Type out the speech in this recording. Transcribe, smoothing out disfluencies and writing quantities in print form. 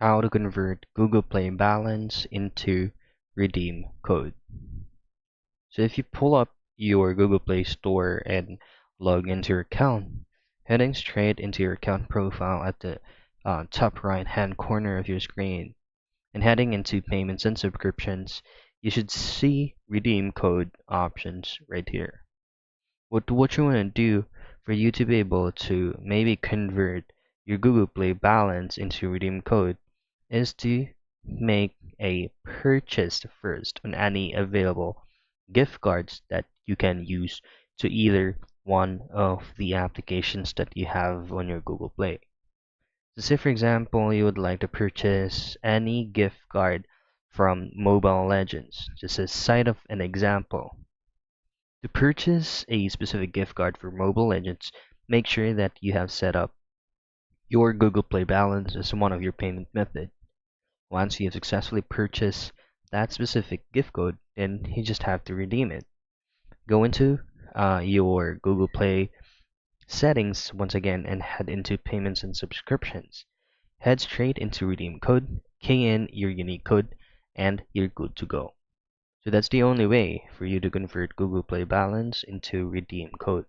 How to convert Google Play balance into redeem code. So if you pull up your Google Play Store and log into your account, heading straight into your account profile at the top right hand corner of your screen, and heading into payments and subscriptions, you should see redeem code options right here. What you want to do for you to be able to maybe convert your Google Play balance into redeem code is to make a purchase first on any available gift cards that you can use to either one of the applications that you have on your Google Play. So say for example you would like to purchase any gift card from Mobile Legends, just as side of an example. To purchase a specific gift card for Mobile Legends, make sure that you have set up your Google Play balance as one of your payment method. Once you have successfully purchased that specific gift code, then you just have to redeem it. Go into your Google Play settings once again and head into payments and subscriptions. Head straight into redeem code, key in your unique code, and you're good to go. So that's the only way for you to convert Google Play balance into redeem code.